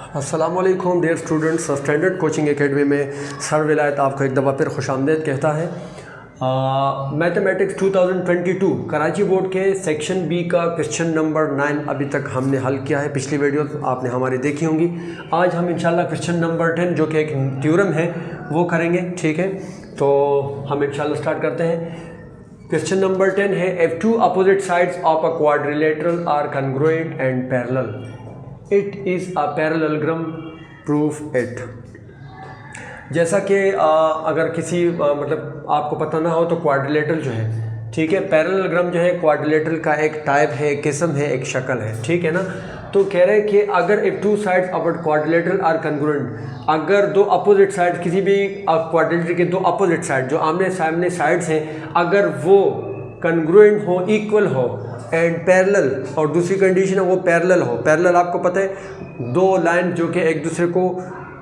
अस्सलामुअलैकुम dear students, standard coaching academy में sir Vilayat आपको एक दफ़ा फिर खुशामदीद कहता है। मैथमेटिक्स 2022 कराची बोर्ड के सेक्शन बी का क्वेश्चन नंबर 9 अभी तक हमने हल किया है। पिछली वीडियो आपने हमारी देखी होंगी। आज हम इंशाल्लाह क्वेश्चन नंबर 10 जो कि एक थ्योरम है वो करेंगे। ठीक है, तो हम इंशाल्लाह स्टार्ट करते हैं। क्वेश्चन नंबर 10 है, if two opposite sides of a quadrilateral are congruent and parallel, it is a parallelogram, proof it. जैसा कि अगर किसी मतलब आपको पता ना हो तो क्वाड्रिलेटरल जो है, ठीक है, पैरेललोग्राम जो है क्वाड्रिलेटरल का एक टाइप है, एक किस्म है, एक शक्ल है। ठीक है ना। तो कह रहे हैं कि अगर if two sides of a quadrilateral are congruent, अगर दो अपोजिट साइड किसी भी क्वाड्रिलेटरल के दो अपोजिट साइड जो आमने सामने साइड्स हैं, अगर वो कॉन्ग्रुएंट हो, इक्वल हो एंड पैरेलल, और दूसरी कंडीशन है वो पैरेलल हो। पैरेलल आपको पता है दो लाइन जो कि एक दूसरे को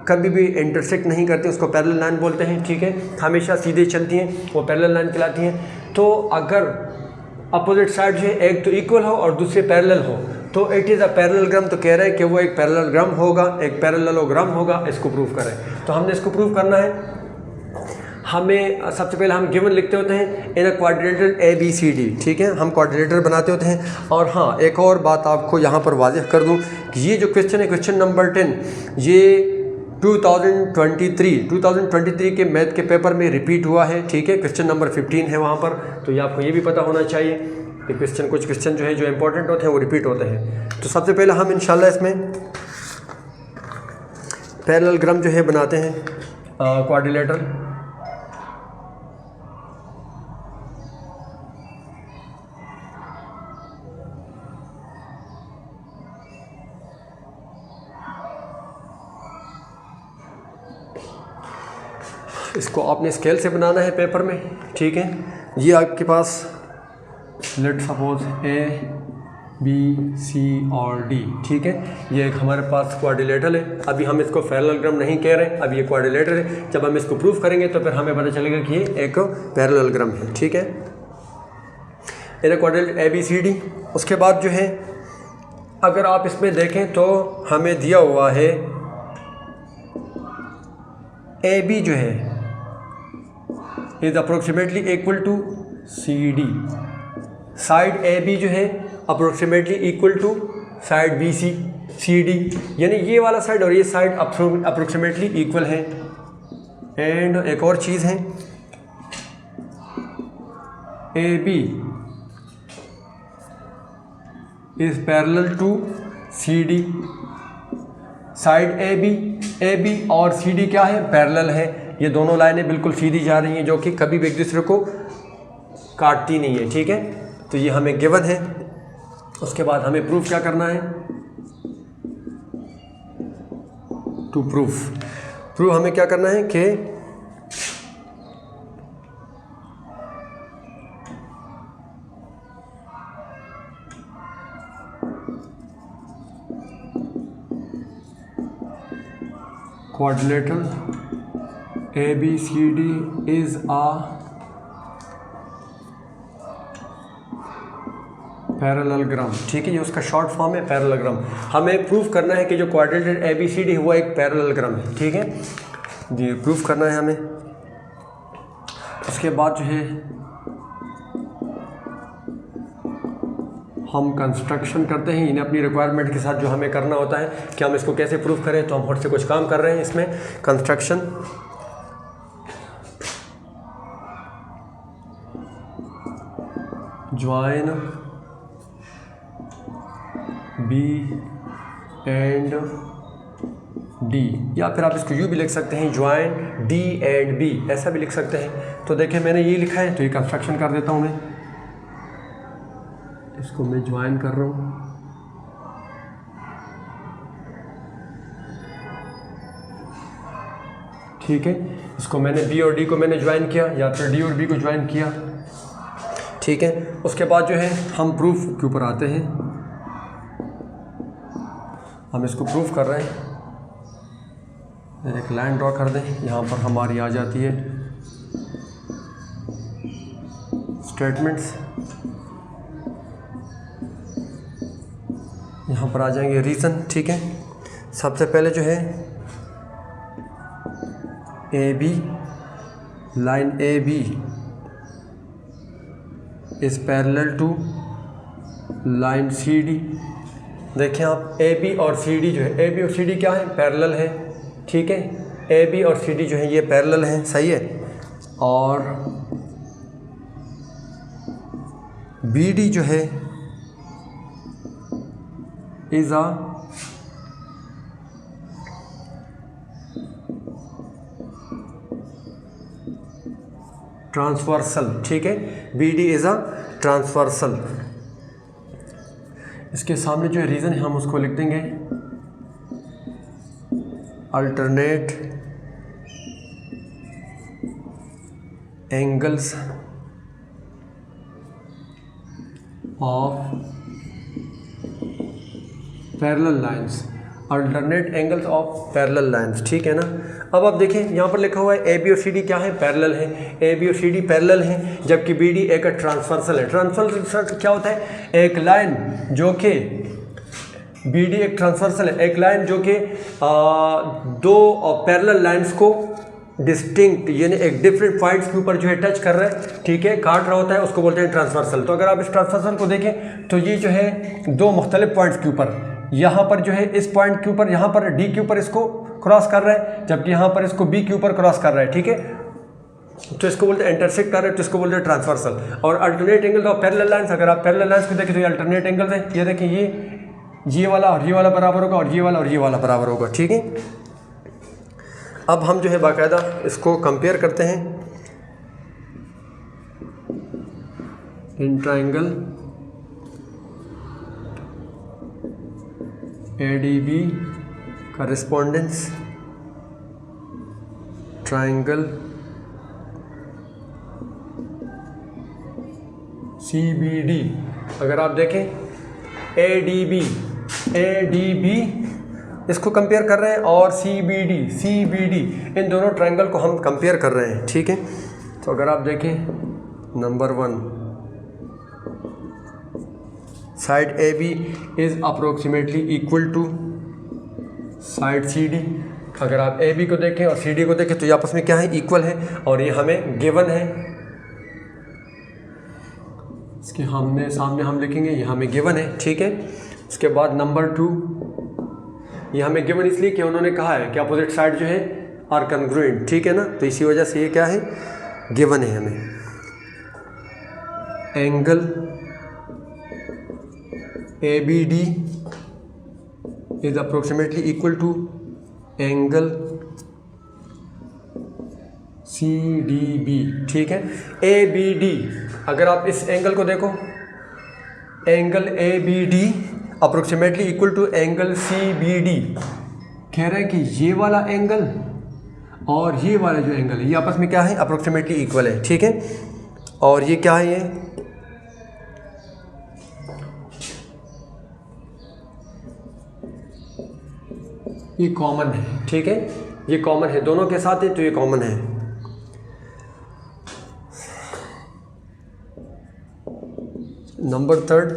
कभी भी इंटरसेक्ट नहीं करती, उसको पैरेलल लाइन बोलते हैं। ठीक है, हमेशा सीधे चलती हैं, वो पैरेलल लाइन कहलाती हैं। तो अगर अपोजिट साइड जो है एक तो इक्वल हो और दूसरे पैरेलल हो तो इट इज़ अ पैरेललोग्राम। तो कह रहे हैं कि वो एक पैरेललोग्राम होगा, एक पैरेललोग्राम होगा। इसको प्रूव करें। तो हमने इसको प्रूव करना है। हमें सबसे पहले हम गिवन लिखते होते हैं इन अ क्वाड्रिलेटरल ABCD। ठीक है, हम क्वाड्रिलेटर बनाते होते हैं। और हाँ, एक और बात आपको यहाँ पर वाज़ेह कर दूँ कि ये जो क्वेश्चन है, क्वेश्चन नंबर 10, ये 2023 के मैथ के पेपर में रिपीट हुआ है। ठीक है, क्वेश्चन नंबर 15 है वहाँ पर। तो ये आपको ये भी पता होना चाहिए कि कुछ क्वेश्चन जो है जो इंपॉर्टेंट होते हैं वो रिपीट होते हैं। तो सबसे पहले हम इंशाल्लाह इसमें पैरेललोग्राम जो है बनाते हैं क्वाड्रिलेटरल। इसको आपने स्केल से बनाना है पेपर में। ठीक है, ये आपके पास लेट सपोज ABC और D। ठीक है, ये एक हमारे पास क्वाड्रिलेटरल है। अभी हम इसको पैरेललोग्राम नहीं कह रहे, अब ये क्वाड्रिलेटरल है। जब हम इसको प्रूफ करेंगे तो फिर हमें पता चलेगा कि ये एक पैरेललोग्राम है। ठीक है, ये क्वाड्रिलेटरल ABCD। उसके बाद जो है अगर आप इसमें देखें तो हमें दिया हुआ है AB जो है is approximately equal to CD। Side AB जो है approximately equal to side BC CD, यानी ये वाला साइड और ये साइड अप्रोक्सीमेटली इक्वल है। एंड एक और चीज़ है, AB is parallel to CD। Side AB और CD क्या है, पैरेलल है। ये दोनों लाइनें बिल्कुल सीधी जा रही हैं जो कि कभी भी एक दूसरे को काटती नहीं है। ठीक है, तो ये हमें गिवन है। उसके बाद हमें प्रूफ क्या करना है, टू प्रूफ हमें क्या करना है कि quadrilateral ABCD is a parallelogram. ठीक है, ये उसका शॉर्ट फॉर्म है पैरेललोग्राम। हमें प्रूफ करना है कि जो क्वाड्रिलेटरल ABCD है वो एक पैरेललोग्राम है। ठीक है जी, प्रूफ करना है हमें। उसके बाद जो है हम कंस्ट्रक्शन करते हैं। इन्हें अपनी रिक्वायरमेंट के साथ जो हमें करना होता है कि हम इसको कैसे प्रूफ करें, तो हम खुद से कुछ काम कर रहे हैं इसमें। Construction join B and D, या फिर आप इसको यूँ भी लिख सकते हैं, ज्वाइन D एंड B, ऐसा भी लिख सकते हैं। तो देखें मैंने ये लिखा है, तो ये कंस्ट्रक्शन कर देता हूँ मैं। इसको मैं ज्वाइन कर रहा हूँ। ठीक है, इसको मैंने B और D को मैंने ज्वाइन किया, या फिर D और B को ज्वाइन किया। ठीक है, उसके बाद जो है हम प्रूफ के ऊपर आते हैं। हम इसको प्रूफ कर रहे हैं। एक लाइन ड्रॉ कर दें, यहाँ पर हमारी आ जाती है स्टेटमेंट्स। यहाँ पर आ जाएंगे रीज़न। ठीक है, सबसे पहले जो है A B, line A B is parallel to line C D. देखें आप, ए बी और सी डी जो है, ए बी और सी डी क्या है, पैरेलल है, ठीक है। ए बी और सी डी जो है ये पैरेलल हैं, सही है। और बी डी जो है इज़ अ ट्रांसवर्सल, ठीक है। B D is a transversal. इसके सामने जो रीज़न है हम उसको लिख देंगे alternate angles of parallel lines, alternate angles of parallel lines, ठीक है ना। अब आप देखें यहाँ पर लिखा हुआ है ए बी और सी डी क्या है, पैरेलल है। ए बी और सी डी पैरेलल हैं, जबकि बी डी एक ट्रांसवर्सल है। ट्रांसवर्सल क्या होता है, एक लाइन जो कि बी डी एक ट्रांसवर्सल है, एक लाइन जो कि दो पैरेलल लाइंस को डिस्टिंक्ट यानी एक डिफरेंट पॉइंट्स के ऊपर जो है टच कर रहा है, ठीक है, काट रहा होता है, उसको बोलते हैं ट्रांसवर्सल। तो अगर आप इस ट्रांसवर्सल को देखें तो ये जो है दो मुख्तलिफ पॉइंट्स के ऊपर, यहाँ पर जो है इस पॉइंट के ऊपर, यहाँ पर डी के ऊपर इसको क्रॉस कर रहा है, जबकि यहाँ पर इसको बी के ऊपर क्रॉस कर रहा है, ठीक है। तो इसको बोलते हैं इंटरसेक्ट कर रहे हैं, तो इसको बोलते हैं ट्रांसवर्सल। और alternate angle of parallel lines, अगर आप पैरेलल लाइंस को देखें तो ये अल्टरनेट एंगल्स है। ये देखें, ये वाला और ये वाला बराबर होगा, और ये वाला और ये वाला बराबर होगा, ठीक है। अब हम जो है बाकायदा इसको कंपेयर करते हैं in triangle ADB correspondence, triangle CBD। अगर आप देखें ADB इसको कंपेयर कर रहे हैं, और CBD इन दोनों ट्राइंगल को हम कंपेयर कर रहे हैं, ठीक है। तो अगर आप देखें number 1, side AB is approximately equal to side CD। अगर आप AB को देखें और CD को देखें तो ये आपस में क्या है, इक्वल है, और ये हमें गिवन है। इसके सामने हम लिखेंगे ये हमें गिवन है, ठीक है। उसके बाद नंबर 2, ये हमें गिवन इसलिए कि उन्होंने कहा है कि अपोजिट साइड जो है आर कन्ग्रुएंट, ठीक है ना, तो इसी वजह से ये क्या है, गिवन है हमें। Angle ABD is approximately equal to angle CDB, ठीक है। ABD, अगर आप इस एंगल को देखो, angle ABD approximately equal to angle CBD। कह रहे हैं कि ये वाला एंगल और ये वाला जो एंगल है ये आपस में क्या है, अप्रोक्सीमेटली इक्वल है, ठीक है। और ये क्या है, ये कॉमन है, ठीक है, ये कॉमन है, दोनों के साथ है तो ये कॉमन है। Number 3,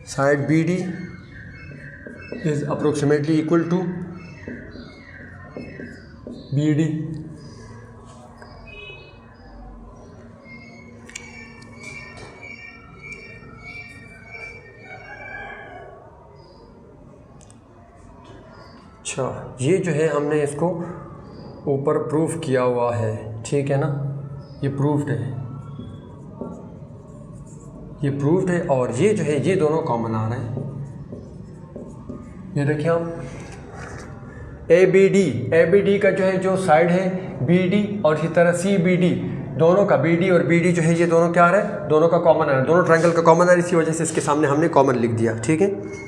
side BD is approximately equal to BD। अच्छा, ये जो है हमने इसको ऊपर प्रूफ किया हुआ है, ठीक है ना, ये प्रूफ्ड है, ये प्रूफ्ड है। और ये जो है ये दोनों कॉमन आ रहे हैं। ये देखिए आप, ABD का जो है जो साइड है BD, और इसी तरह CBD, दोनों का BD और BD जो है ये दोनों क्या आ रहा है, दोनों का कॉमन आ रहा है, दोनों ट्रायंगल का कॉमन आ रहा है, इसी वजह से इसके सामने हमने कॉमन लिख दिया, ठीक है।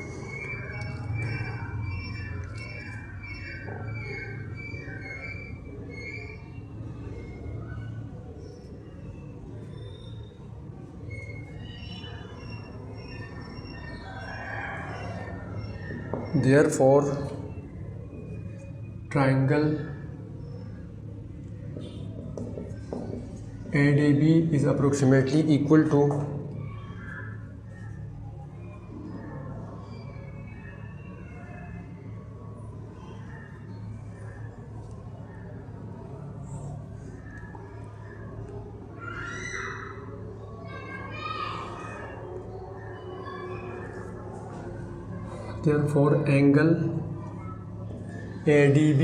Therefore, triangle ADB is approximately equal to therefore angle ADB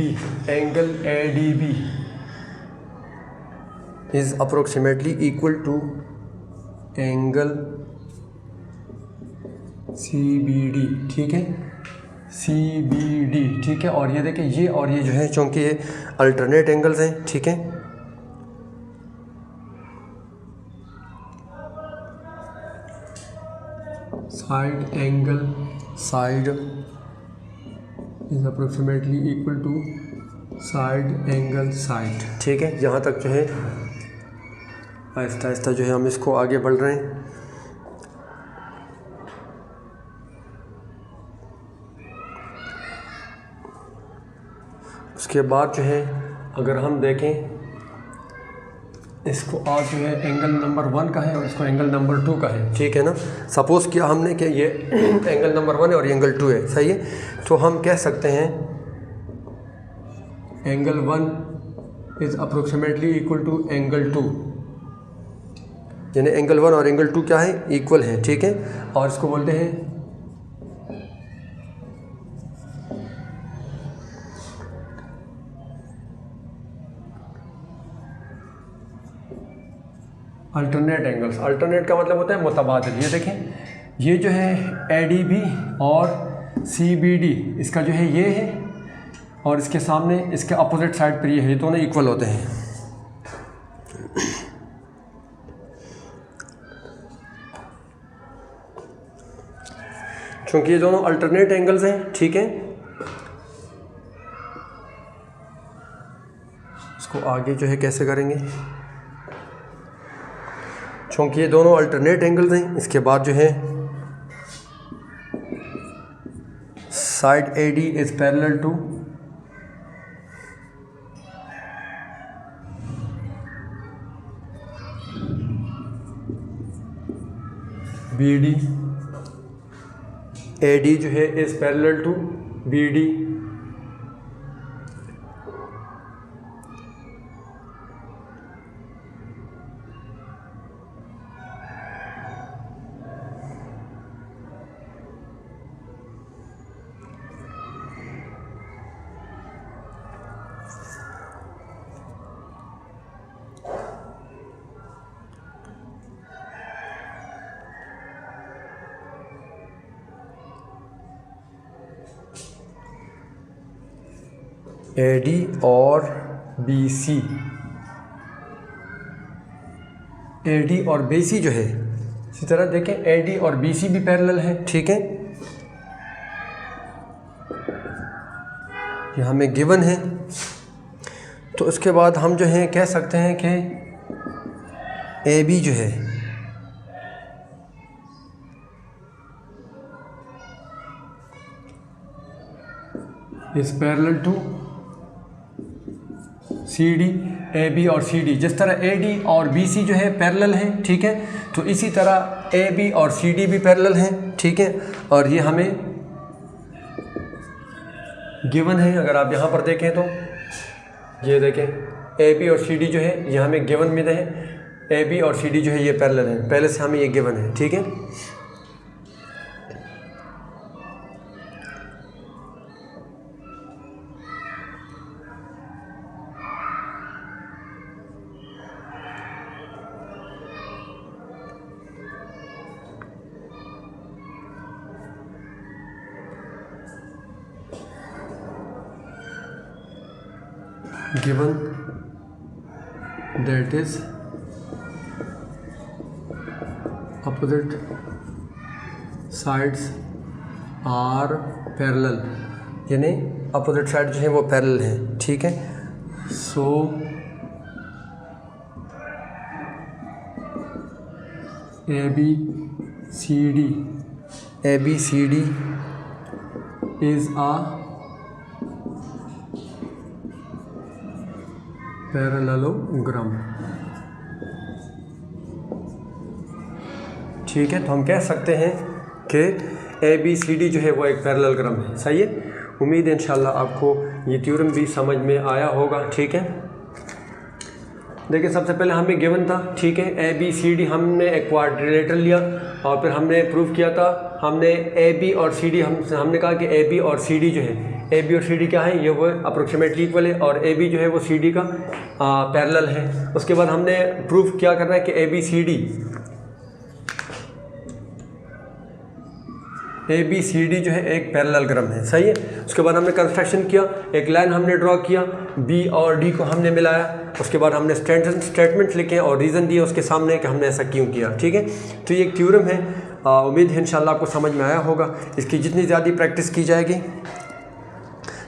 is approximately equal to angle CBD, ठीक है, CBD, ठीक है। और ये देखें, ये और ये जो है, चूँकि ये अल्टरनेट एंगल्स हैं, ठीक है, side is approximately equal to side angle side, ठीक है। यहाँ तक जो है आहिस्ता आहिस्ता जो है हम इसको आगे बढ़ रहे हैं। उसके बाद जो है अगर हम देखें इसको, आज जो है एंगल नंबर 1 का है और इसको एंगल नंबर 2 का है, ठीक है ना। सपोज़ किया हमने कि ये एंगल नंबर 1 है और ये एंगल 2 है, सही है। तो हम कह सकते हैं angle 1 is approximately equal to angle 2, यानी एंगल 1 और एंगल 2 क्या है, इक्वल है, ठीक है। और इसको बोलते हैं अल्टरनेट एंगल्स। अल्टरनेट का मतलब होता है मुतबादिल। ये देखें, ये जो है ADB और CBD, इसका जो है ये है और इसके सामने इसके अपोजिट साइड पर ये है, ये दोनों इक्वल होते हैं। क्योंकि ये दोनों अल्टरनेट एंगल्स हैं, ठीक है। इसको आगे जो है कैसे करेंगे, क्योंकि ये दोनों अल्टरनेट एंगल्स हैं। इसके बाद जो है side AD is parallel to BD, AD जो है is parallel to BD, AD और BC, AD और BC जो है, इसी तरह देखें AD और BC भी पैरेलल है, ठीक है। ये हमें गिवन है। तो उसके बाद हम जो है कह सकते हैं कि AB जो है इस पैरेलल टू CD, AB और CD। जिस तरह AD और BC जो है पैरेलल हैं, ठीक है, तो इसी तरह AB और CD भी पैरेलल हैं, ठीक है। और ये हमें गिवन है। अगर आप यहाँ पर देखें तो ये देखें AB और CD जो है ये हमें गिवन में है। AB और CD जो है ये पैरेलल हैं, पहले से हमें ये गिवन है, ठीक है। Given that is opposite sides are parallel, यानी अपोजिट साइड जो है वो पैरेलल हैं, ठीक है। सो ABCD is a parallelogram, ठीक है, तो हम कह सकते हैं कि ABCD जो है वो एक पैरेललोग्राम है। सही है, उम्मीद है इंशाल्लाह आपको ये थ्योरम भी समझ में आया होगा। ठीक है, देखिए सबसे पहले हमें गिवन था, ठीक है, ABCD हमने एक क्वाड्रिलेटरल लिया और फिर हमने प्रूव किया था, हमने AB और CD हमने कहा कि AB और CD जो है, AB और CD क्या है, ये वो अप्रोक्सीमेटली इक्वल है और AB जो है वो CD का पैरेलल है। उसके बाद हमने प्रूफ क्या करना है कि ABCD जो है एक पैरेललोग्राम है। सही है, उसके बाद हमने कंस्ट्रक्शन किया, एक लाइन हमने ड्रॉ किया, B और D को हमने मिलाया, उसके बाद हमने स्टेटमेंट्स लिखे और रीज़न दिए उसके सामने कि हमने ऐसा क्यों किया। ठीक है, तो ये एक थ्योरम है, उम्मीद है इंशाल्लाह आपको समझ में आया होगा। इसकी जितनी ज़्यादा प्रैक्टिस की जाएगी,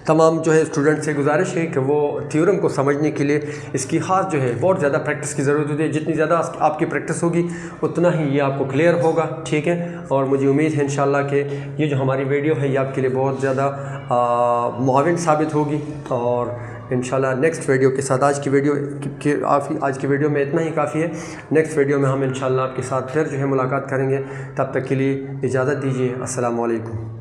तमाम जो है स्टूडेंट से गुजारिश है कि वो थ्योरम को समझने के लिए इसकी ख़ास जो है बहुत ज़्यादा प्रैक्टिस की ज़रूरत होती है। जितनी ज़्यादा आपकी प्रैक्टिस होगी उतना ही ये आपको क्लियर होगा। ठीक है, और मुझे उम्मीद है इंशाल्लाह कि ये जो हमारी वीडियो है ये आपके लिए बहुत ज़्यादा मुआविन साबित होगी। और इंशाल्लाह नेक्स्ट वीडियो के साथ आज की वीडियो में इतना ही काफ़ी है। नेक्स्ट वीडियो में हम इंशाल्लाह आपके साथ फिर जो है मुलाकात करेंगे। तब तक के लिए इजाज़त दीजिए। अस्सलामु अलैकुम।